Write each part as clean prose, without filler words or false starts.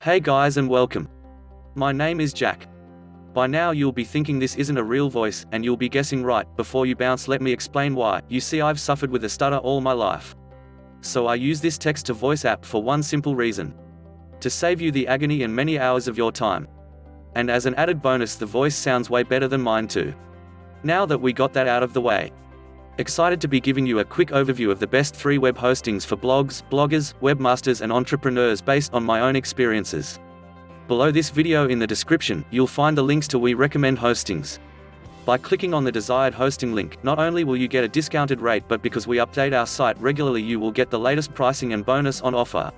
Hey guys and welcome. My name is Jack. By now you'll be thinking this isn't a real voice, and you'll be guessing right. Before you bounce, let me explain why. You see, I've suffered with a stutter all my life. So I use this text-to-voice app for one simple reason: to save you the agony and many hours of your time. And as an added bonus, the voice sounds way better than mine too. Now that we got that out of the way, excited to be giving you a quick overview of the best 3 web hostings for blogs, bloggers, webmasters and entrepreneurs based on my own experiences. Below this video in the description, you'll find the links to we recommend hostings. By clicking on the desired hosting link, not only will you get a discounted rate, but because we update our site regularly, you will get the latest pricing and bonus on offer.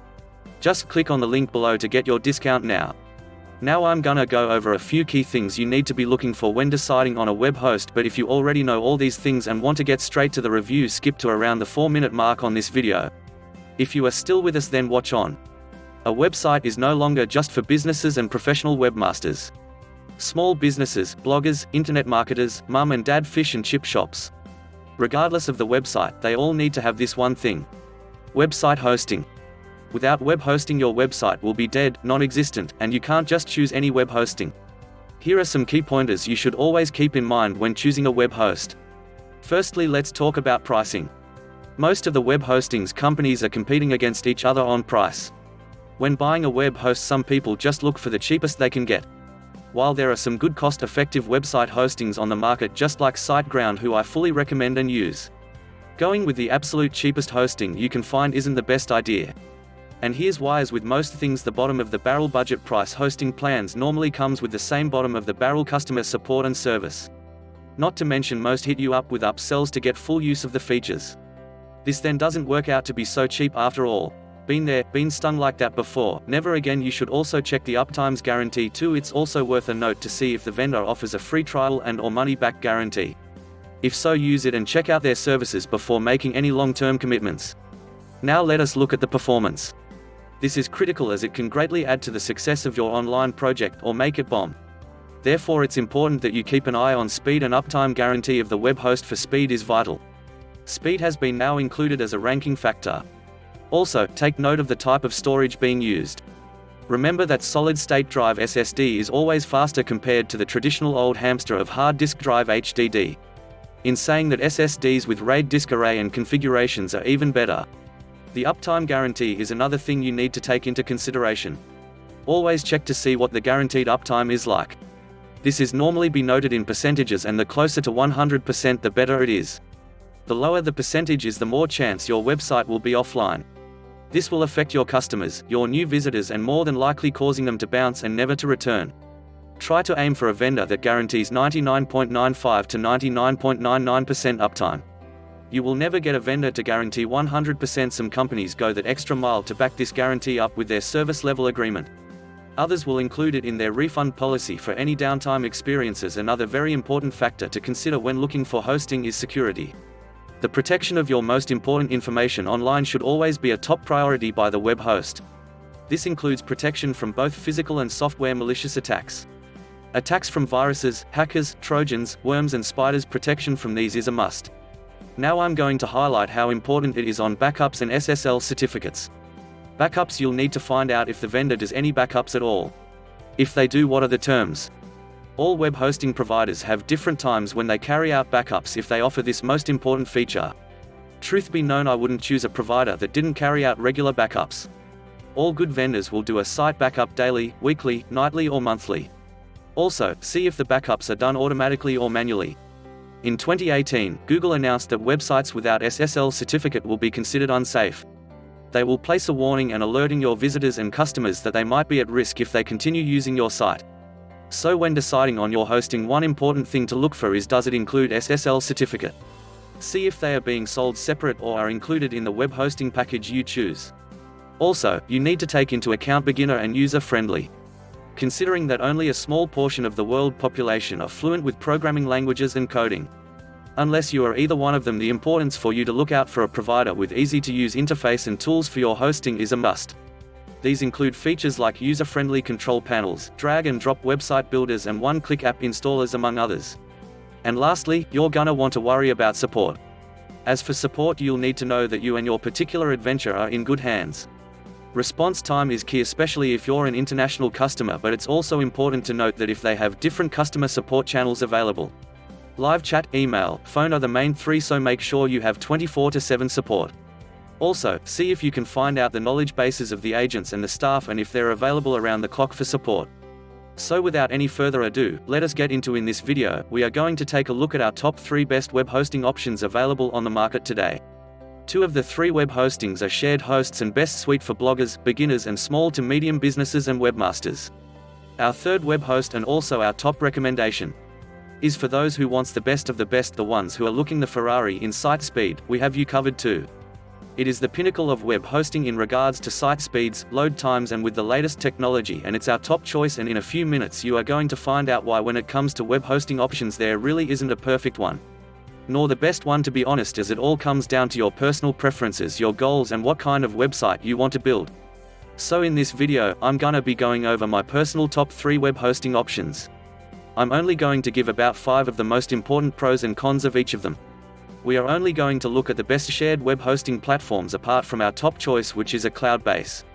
Just click on the link below to get your discount now. Now I'm gonna go over a few key things you need to be looking for when deciding on a web host, but if you already know all these things and want to get straight to the review, skip to around the 4-minute mark on this video. If you are still with us, then watch on. A website is no longer just for businesses and professional webmasters. Small businesses, bloggers, internet marketers, mum and dad fish and chip shops. Regardless of the website, they all need to have this one thing: website hosting. Without web hosting, your website will be dead, non-existent, and you can't just choose any web hosting. Here are some key pointers you should always keep in mind when choosing a web host. Firstly, let's talk about pricing. Most of the web hostings companies are competing against each other on price. When buying a web host, some people just look for the cheapest they can get. While there are some good cost-effective website hostings on the market, just like Siteground, who I fully recommend and use, going with the absolute cheapest hosting you can find isn't the best idea. And here's why: as with most things, the bottom of the barrel budget price hosting plans normally comes with the same bottom of the barrel customer support and service. Not to mention, most hit you up with upsells to get full use of the features. This then doesn't work out to be so cheap after all. Been there, been stung like that before. Never again. You should also check the Uptime Guarantee too. It's also worth a note to see if the vendor offers a free trial and/or money-back guarantee. If so, use it and check out their services before making any long-term commitments. Now let us look at the performance. This is critical, as it can greatly add to the success of your online project or make it bomb. Therefore, it's important that you keep an eye on speed, and Uptime Guarantee of the web host for speed is vital. Speed has been now included as a ranking factor. Also, take note of the type of storage being used. Remember that solid-state drive SSD is always faster compared to the traditional old hamster of hard disk drive HDD. In saying that, SSDs with RAID disk array and configurations are even better. The Uptime Guarantee is another thing you need to take into consideration. Always check to see what the guaranteed uptime is like. This is normally be noted in percentages, and the closer to 100% the better it is. The lower the percentage is, the more chance your website will be offline. This will affect your customers, your new visitors, and more than likely causing them to bounce and never to return. Try to aim for a vendor that guarantees 99.95 to 99.99% uptime. You will never get a vendor to guarantee 100%. Some companies go that extra mile to back this guarantee up with their service level agreement. Others will include it in their refund policy for any downtime experiences. Another very important factor to consider when looking for hosting is security. The protection of your most important information online should always be a top priority by the web host. This includes protection from both physical and software malicious attacks. Attacks from viruses, hackers, trojans, worms and spiders. Protection from these is a must. Now I'm going to highlight how important it is on backups and SSL certificates. Backups: you'll need to find out if the vendor does any backups at all. If they do, what are the terms? All web hosting providers have different times when they carry out backups if they offer this most important feature. Truth be known, I wouldn't choose a provider that didn't carry out regular backups. All good vendors will do a site backup daily, weekly, nightly or monthly. Also, see if the backups are done automatically or manually. In 2018, Google announced that websites without SSL certificate will be considered unsafe. They will place a warning and alerting your visitors and customers that they might be at risk if they continue using your site. So when deciding on your hosting, one important thing to look for is, does it include SSL certificate? See if they are being sold separate or are included in the web hosting package you choose. Also, you need to take into account beginner and user-friendly. Considering that only a small portion of the world population are fluent with programming languages and coding. Unless you are either one of them, the importance for you to look out for a provider with easy-to-use interface and tools for your hosting is a must. These include features like user-friendly control panels, drag-and-drop website builders and one-click app installers, among others. And lastly, you're gonna want to worry about support. As for support, you'll need to know that you and your particular adventure are in good hands. Response time is key, especially if you're an international customer, but it's also important to note that if they have different customer support channels available. Live chat, email, phone are the main three, so make sure you have 24/7 support. Also, see if you can find out the knowledge bases of the agents and the staff and if they're available around the clock for support. So without any further ado, let us get into in this video, we are going to take a look at our top 3 best web hosting options available on the market today. 2 of the 3 web hostings are shared hosts and best suite for bloggers, beginners and small to medium businesses and webmasters. Our third web host and also our top recommendation is for those who wants the best of the best, the ones who are looking the Ferrari in site speed. We have you covered too. It is the pinnacle of web hosting in regards to site speeds, load times and with the latest technology, and it's our top choice, and in a few minutes you are going to find out why when it comes to web hosting options there really isn't a perfect one. Nor the best one, to be honest, as it all comes down to your personal preferences, your goals and what kind of website you want to build. So in this video, I'm gonna be going over my personal top 3 web hosting options. I'm only going to give about 5 of the most important pros and cons of each of them. We are only going to look at the best shared web hosting platforms apart from our top choice, which is a cloud base.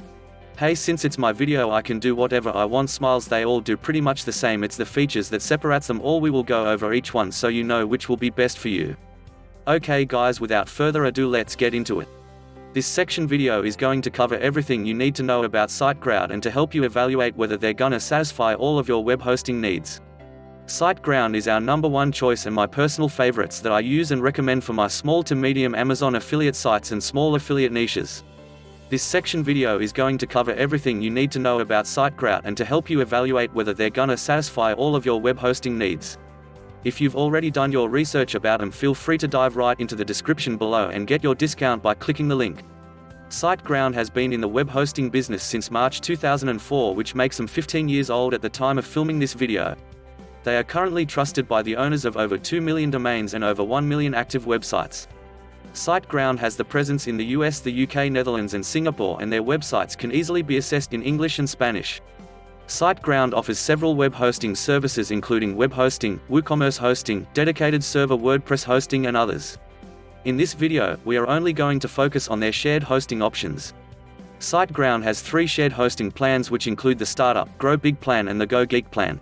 Hey, since it's my video I can do whatever I want, smiles, they all do pretty much the same, it's the features that separates them all. We will go over each one so you know which will be best for you. Okay guys, without further ado, let's get into it. This section video is going to cover everything you need to know about Siteground and to help you evaluate whether they're gonna satisfy all of your web hosting needs. Siteground is our number 1 choice and my personal favorites that I use and recommend for my small to medium Amazon affiliate sites and small affiliate niches. This section video is going to cover everything you need to know about Siteground and to help you evaluate whether they're gonna satisfy all of your web hosting needs. If you've already done your research about them, feel free to dive right into the description below and get your discount by clicking the link. Siteground has been in the web hosting business since March 2004, which makes them 15 years old at the time of filming this video. They are currently trusted by the owners of over 2 million domains and over 1 million active websites. Siteground has the presence in the US, the UK, Netherlands and Singapore, and their websites can easily be accessed in English and Spanish. Siteground offers several web hosting services including web hosting, WooCommerce hosting, dedicated server WordPress hosting and others. In this video, we are only going to focus on their shared hosting options. Siteground has 3 shared hosting plans, which include the Startup, Grow Big plan and the Go Geek plan.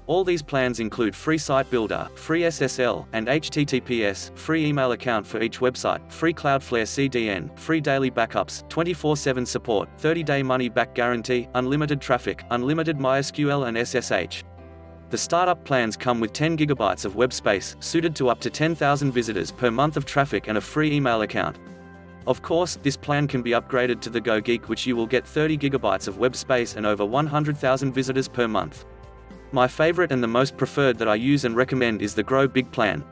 All these plans include free site builder, free SSL and HTTPS, free email account for each website, free Cloudflare CDN, free daily backups, 24/7 support, 30-day money-back guarantee, unlimited traffic, unlimited MySQL and SSH. The startup plans come with 10 GB of web space, suited to up to 10,000 visitors per month of traffic, and a free email account. Of course, this plan can be upgraded to the Go Geek, which you will get 30 GB of web space and over 100,000 visitors per month. My favorite and the most preferred that I use and recommend is the Grow Big plan.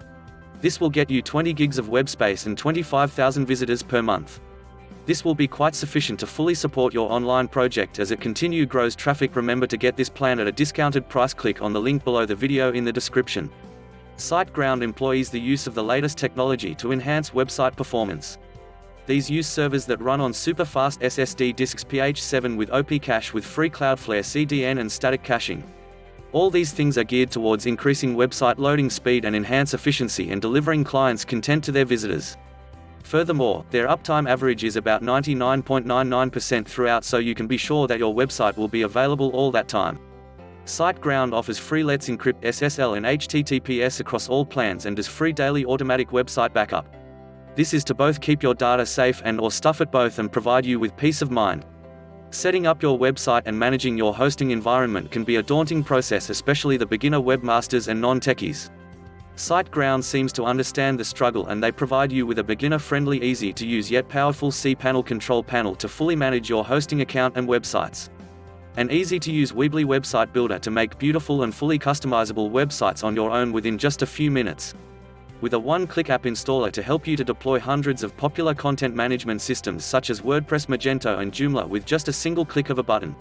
This will get you 20 gigs of web space and 25,000 visitors per month. This will be quite sufficient to fully support your online project as it continue grows traffic. Remember to get this plan at a discounted price. Click on the link below the video in the description. Siteground employs the use of the latest technology to enhance website performance. These use servers that run on super fast SSD disks PH7 with OP cache with free Cloudflare CDN and static caching. All these things are geared towards increasing website loading speed and enhance efficiency and delivering clients content to their visitors. Furthermore, their uptime average is about 99.99% throughout, so you can be sure that your website will be available all that time. Siteground offers free Let's Encrypt SSL and HTTPS across all plans and does free daily automatic website backup. This is to both keep your data safe and/or stuff it both and provide you with peace of mind. Setting up your website and managing your hosting environment can be a daunting process, especially the beginner webmasters and non-techies. Siteground seems to understand the struggle, and they provide you with a beginner-friendly, easy-to-use yet powerful cPanel control panel to fully manage your hosting account and websites. An easy-to-use Weebly website builder to make beautiful and fully customizable websites on your own within just a few minutes. With a one-click app installer to help you to deploy hundreds of popular content management systems such as WordPress, Magento and Joomla with just a single click of a button.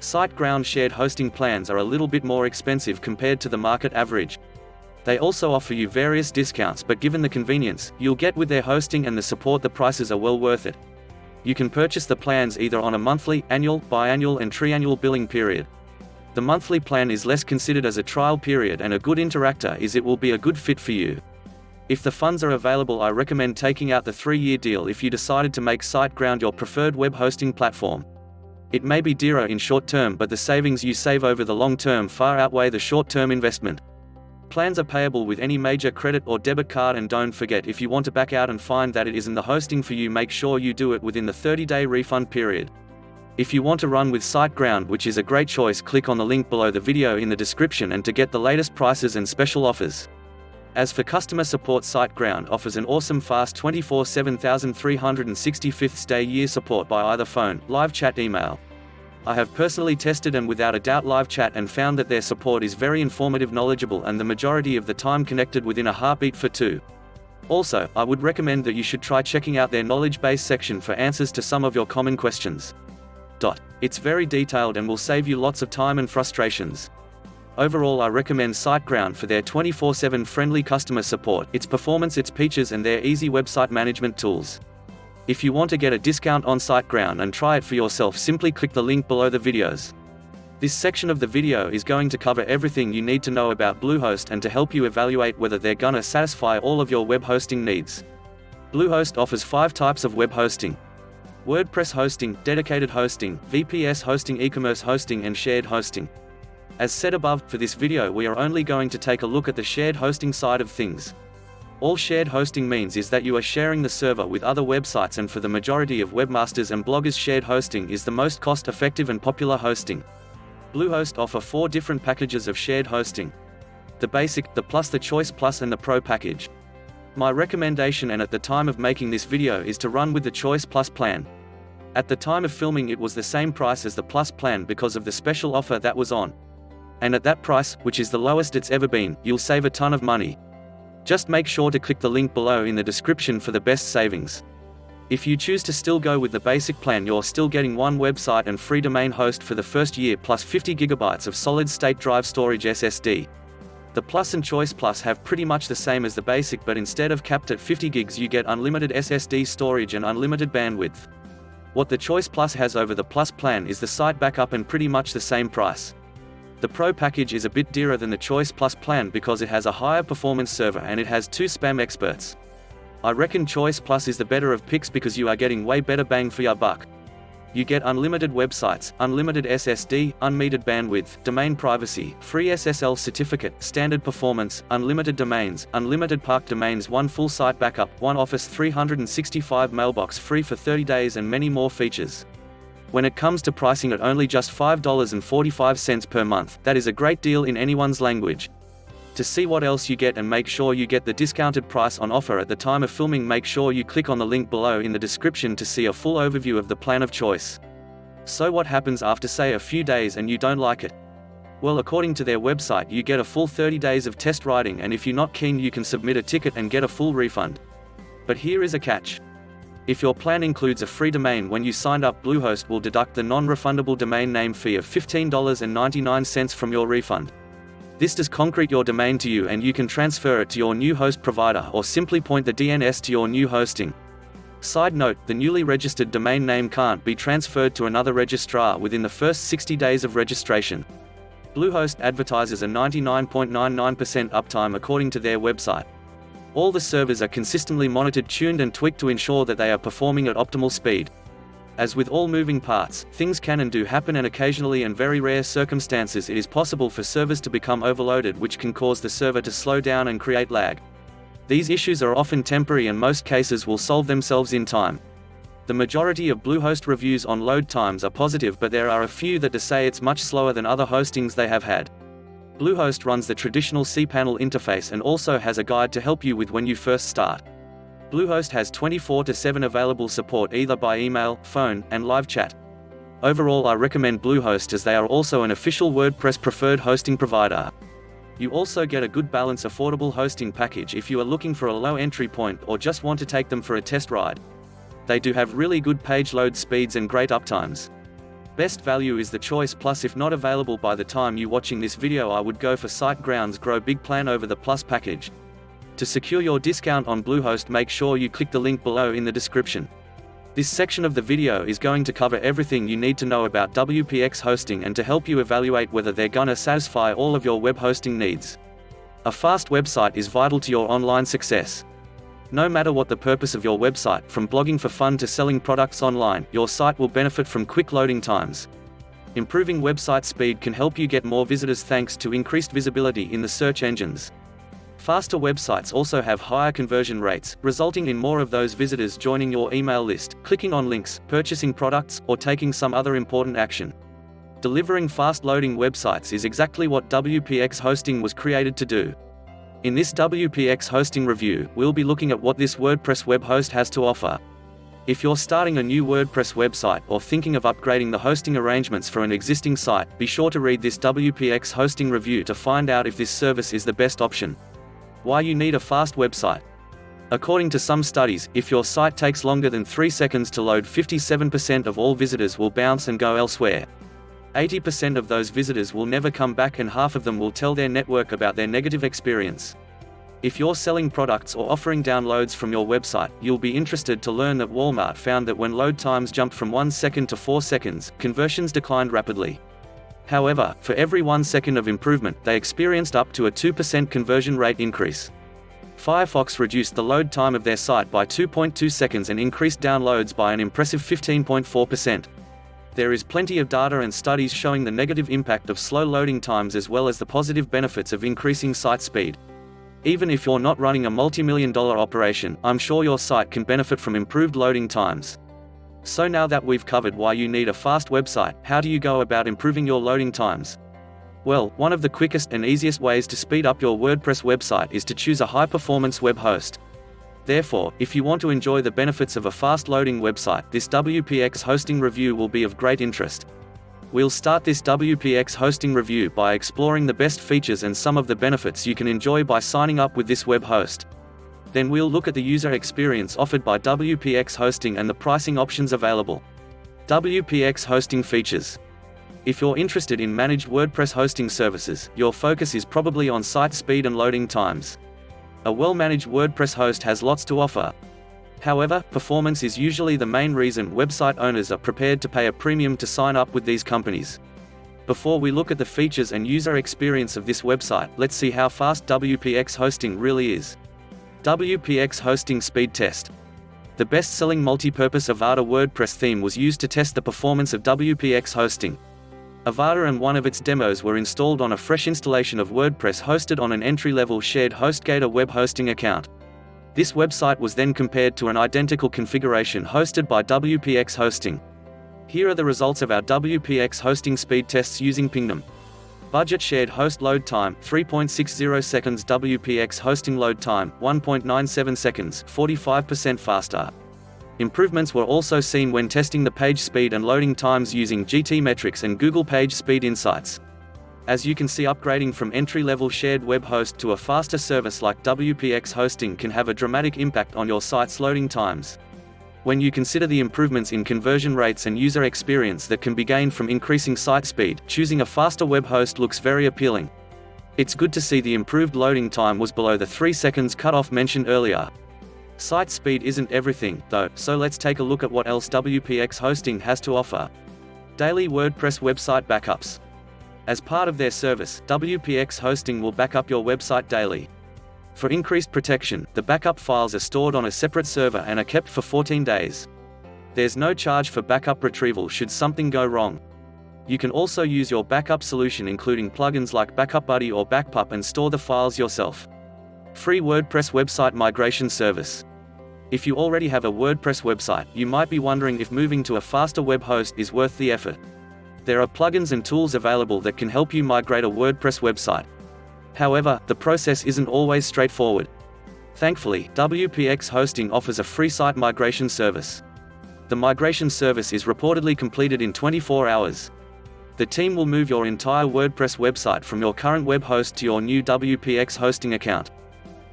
Siteground shared hosting plans are a little bit more expensive compared to the market average. They also offer you various discounts, but given the convenience you'll get with their hosting and the support, the prices are well worth it. You can purchase the plans either on a monthly, annual, biannual and triannual billing period. The monthly plan is less considered as a trial period, and a good interactor is it will be a good fit for you. If the funds are available, I recommend taking out the 3-year deal if you decided to make SiteGround your preferred web hosting platform. It may be dearer in short term, but the savings you save over the long term far outweigh the short-term investment. Plans are payable with any major credit or debit card, and don't forget, if you want to back out and find that it isn't the hosting for you, make sure you do it within the 30-day refund period. If you want to run with SiteGround, which is a great choice, click on the link below the video in the description and to get the latest prices and special offers. As for customer support, SiteGround offers an awesome fast 24/7 365th day year support by either phone, live chat, email. I have personally tested and without a doubt live chat and found that their support is very informative, knowledgeable, and the majority of the time connected within a heartbeat for two. Also, I would recommend that you should try checking out their knowledge base section for answers to some of your common questions. It's very detailed and will save you lots of time and frustrations. Overall, I recommend SiteGround for their 24/7 friendly customer support, its performance, its features, and their easy website management tools. If you want to get a discount on SiteGround and try it for yourself, simply click the link below the videos. This section of the video is going to cover everything you need to know about Bluehost and to help you evaluate whether they're gonna satisfy all of your web hosting needs. Bluehost offers 5 types of web hosting: WordPress hosting, dedicated hosting, VPS hosting, e-commerce hosting, and shared hosting. As said above, for this video we are only going to take a look at the shared hosting side of things. All shared hosting means is that you are sharing the server with other websites, and for the majority of webmasters and bloggers, shared hosting is the most cost-effective and popular hosting. Bluehost offer 4 different packages of shared hosting: the Basic, the Plus, the Choice Plus, and the Pro package. My recommendation, and at the time of making this video, is to run with the Choice Plus plan. At the time of filming it was the same price as the Plus plan because of the special offer that was on. And at that price, which is the lowest it's ever been, you'll save a ton of money. Just make sure to click the link below in the description for the best savings. If you choose to still go with the basic plan, you're still getting 1 website and free domain host for the first year, plus 50 GB of solid-state drive storage SSD. The Plus and Choice Plus have pretty much the same as the basic, but instead of capped at 50 gigs you get unlimited SSD storage and unlimited bandwidth. What the Choice Plus has over the Plus plan is the site backup, and pretty much the same price. The Pro package is a bit dearer than the Choice Plus plan because it has a higher performance server and it has 2 spam experts. I reckon Choice Plus is the better of picks because you are getting way better bang for your buck. You get unlimited websites, unlimited SSD, unmetered bandwidth, domain privacy, free SSL certificate, standard performance, unlimited domains, unlimited park domains, 1 full site backup, 1 Office 365 mailbox free for 30 days, and many more features. When it comes to pricing, at only just $5.45 per month, that is a great deal in anyone's language. To see what else you get and make sure you get the discounted price on offer at the time of filming, make sure you click on the link below in the description to see a full overview of the plan of choice. So what happens after, say, a few days and you don't like it? Well, according to their website, you get a full 30 days of test riding, and if you're not keen you can submit a ticket and get a full refund. But here is a catch. If your plan includes a free domain, when you signed up, Bluehost will deduct the non-refundable domain name fee of $15.99 from your refund. This does concrete your domain to you, and you can transfer it to your new host provider or simply point the DNS to your new hosting. Side note, the newly registered domain name can't be transferred to another registrar within the first 60 days of registration. Bluehost advertises a 99.99% uptime according to their website. All the servers are consistently monitored, tuned, and tweaked to ensure that they are performing at optimal speed. As with all moving parts, things can and do happen, and occasionally, in very rare circumstances, it is possible for servers to become overloaded, which can cause the server to slow down and create lag. These issues are often temporary and most cases will solve themselves in time. The majority of Bluehost reviews on load times are positive, but there are a few that say it's much slower than other hostings they have had. Bluehost runs the traditional cPanel interface and also has a guide to help you with when you first start. Bluehost has 24/7 available support either by email, phone, and live chat. Overall, I recommend Bluehost as they are also an official WordPress preferred hosting provider. You also get a good balance affordable hosting package if you are looking for a low entry point or just want to take them for a test ride. They do have really good page load speeds and great uptimes. Best value is the Choice Plus. If not available by the time you watching this video, I would go for SiteGround's Grow Big plan over the Plus package. To secure your discount on Bluehost, make sure you click the link below in the description. This section of the video is going to cover everything you need to know about WPX hosting and to help you evaluate whether they're gonna satisfy all of your web hosting needs. A fast website is vital to your online success. No matter what the purpose of your website, from blogging for fun to selling products online, your site will benefit from quick loading times. Improving website speed can help you get more visitors thanks to increased visibility in the search engines. Faster websites also have higher conversion rates, resulting in more of those visitors joining your email list, clicking on links, purchasing products, or taking some other important action. Delivering fast-loading websites is exactly what WPX hosting was created to do. In this WPX hosting review, we'll be looking at what this WordPress web host has to offer. If you're starting a new WordPress website or thinking of upgrading the hosting arrangements for an existing site, be sure to read this WPX hosting review to find out if this service is the best option. Why you need a fast website. According to some studies, if your site takes longer than 3 seconds to load, 57% of all visitors will bounce and go elsewhere. 80% of those visitors will never come back, and half of them will tell their network about their negative experience. If you're selling products or offering downloads from your website, you'll be interested to learn that Walmart found that when load times jumped from 1 second to 4 seconds, conversions declined rapidly. However, for every 1 second of improvement, they experienced up to a 2% conversion rate increase. Firefox reduced the load time of their site by 2.2 seconds and increased downloads by an impressive 15.4%. There is plenty of data and studies showing the negative impact of slow loading times as well as the positive benefits of increasing site speed. Even if you're not running a multi-million-dollar operation, I'm sure your site can benefit from improved loading times. So now that we've covered why you need a fast website, how do you go about improving your loading times? Well, one of the quickest and easiest ways to speed up your WordPress website is to choose a high-performance web host. Therefore, if you want to enjoy the benefits of a fast-loading website, this WPX hosting review will be of great interest. We'll start this WPX hosting review by exploring the best features and some of the benefits you can enjoy by signing up with this web host. Then we'll look at the user experience offered by WPX hosting and the pricing options available. WPX hosting features. If you're interested in managed WordPress hosting services, your focus is probably on site speed and loading times. A well-managed WordPress host has lots to offer. However, performance is usually the main reason website owners are prepared to pay a premium to sign up with these companies. Before we look at the features and user experience of this website, let's see how fast WPX hosting really is. WPX hosting speed test. The best-selling multi-purpose Avada WordPress theme was used to test the performance of WPX hosting. Avada and one of its demos were installed on a fresh installation of WordPress hosted on an entry-level shared HostGator web hosting account. This website was then compared to an identical configuration hosted by WPX hosting. Here are the results of our WPX hosting speed tests using Pingdom. Budget shared host load time, 3.60 seconds. WPX hosting load time, 1.97 seconds, 45% faster. Improvements were also seen when testing the page speed and loading times using GTmetrix and Google Page Speed Insights. As you can see, upgrading from entry-level shared web host to a faster service like WPX hosting can have a dramatic impact on your site's loading times. When you consider the improvements in conversion rates and user experience that can be gained from increasing site speed, choosing a faster web host looks very appealing. It's good to see the improved loading time was below the 3 seconds cutoff mentioned earlier. Site speed isn't everything, though, so let's take a look at what else WPX hosting has to offer. Daily WordPress website backups. As part of their service, WPX hosting will back up your website daily. For increased protection, the backup files are stored on a separate server and are kept for 14 days. There's no charge for backup retrieval should something go wrong. You can also use your backup solution including plugins like Backup Buddy or Backpup and store the files yourself. Free WordPress website migration service. If you already have a WordPress website, you might be wondering if moving to a faster web host is worth the effort. There are plugins and tools available that can help you migrate a WordPress website. However, the process isn't always straightforward. Thankfully, WPX hosting offers a free site migration service. The migration service is reportedly completed in 24 hours. The team will move your entire WordPress website from your current web host to your new WPX hosting account.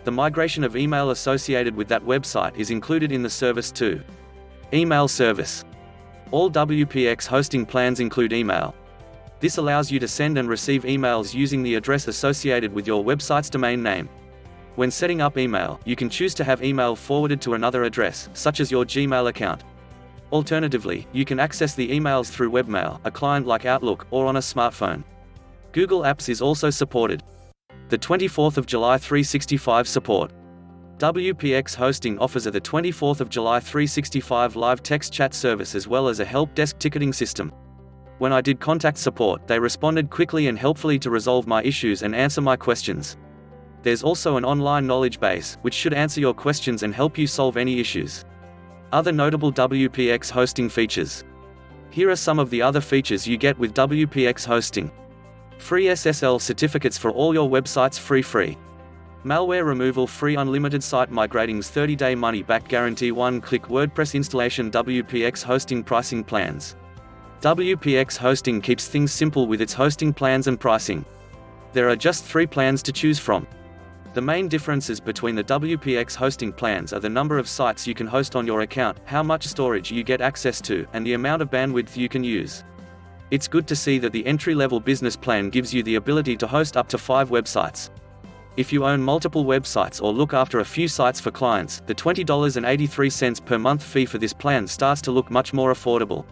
The migration of email associated with that website is included in the service too. Email service. All WPX hosting plans include email. This allows you to send and receive emails using the address associated with your website's domain name. When setting up email, you can choose to have email forwarded to another address, such as your Gmail account. Alternatively, you can access the emails through webmail, a client like Outlook, or on a smartphone. Google Apps is also supported. The 24th of July 365 support. WPX Hosting offers the 24th of July 365 live text chat service as well as a help desk ticketing system. When I did contact support, they responded quickly and helpfully to resolve my issues and answer my questions. There's also an online knowledge base, which should answer your questions and help you solve any issues. Other notable WPX hosting features. Here are some of the other features you get with WPX Hosting. Free SSL certificates for all your websites free. Malware removal free unlimited site migratings 30-day money-back guarantee one-click WordPress installation WPX Hosting pricing plans. WPX Hosting keeps things simple with its hosting plans and pricing. There are just 3 plans to choose from. The main differences between the WPX hosting plans are the number of sites you can host on your account, how much storage you get access to, and the amount of bandwidth you can use. It's good to see that the entry-level business plan gives you the ability to host up to 5 websites. If you own multiple websites or look after a few sites for clients, the $20.83 per month fee for this plan starts to look much more affordable.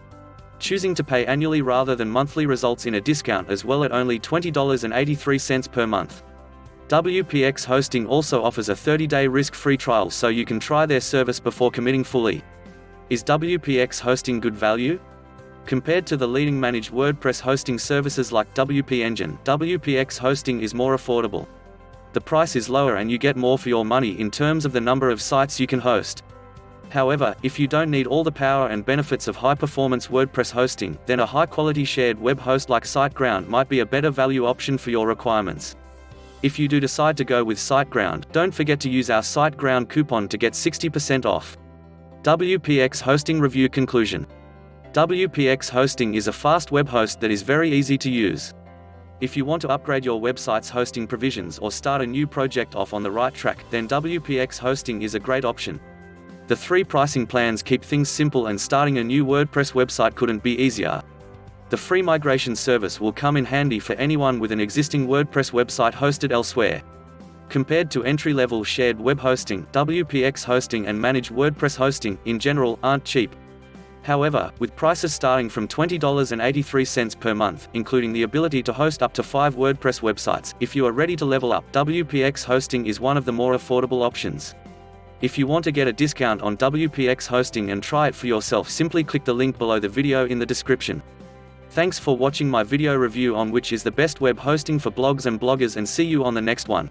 Choosing to pay annually rather than monthly results in a discount as well at only $20.83 per month. WPX Hosting also offers a 30-day risk-free trial so you can try their service before committing fully. Is WPX Hosting good value? Compared to the leading managed WordPress hosting services like WP Engine, WPX Hosting is more affordable. The price is lower and you get more for your money in terms of the number of sites you can host. However, if you don't need all the power and benefits of high-performance WordPress hosting, then a high-quality shared web host like SiteGround might be a better value option for your requirements. If you do decide to go with SiteGround, don't forget to use our SiteGround coupon to get 60% off. WPX Hosting Review Conclusion. WPX Hosting is a fast web host that is very easy to use. If you want to upgrade your website's hosting provisions or start a new project off on the right track, then WPX Hosting is a great option. The 3 pricing plans keep things simple and starting a new WordPress website couldn't be easier. The free migration service will come in handy for anyone with an existing WordPress website hosted elsewhere. Compared to entry-level shared web hosting, WPX Hosting and managed WordPress hosting, in general, aren't cheap. However, with prices starting from $20.83 per month, including the ability to host up to 5 WordPress websites, if you are ready to level up, WPX Hosting is one of the more affordable options. If you want to get a discount on WPX Hosting and try it for yourself, simply click the link below the video in the description. Thanks for watching my video review on which is the best web hosting for blogs and bloggers, and see you on the next one.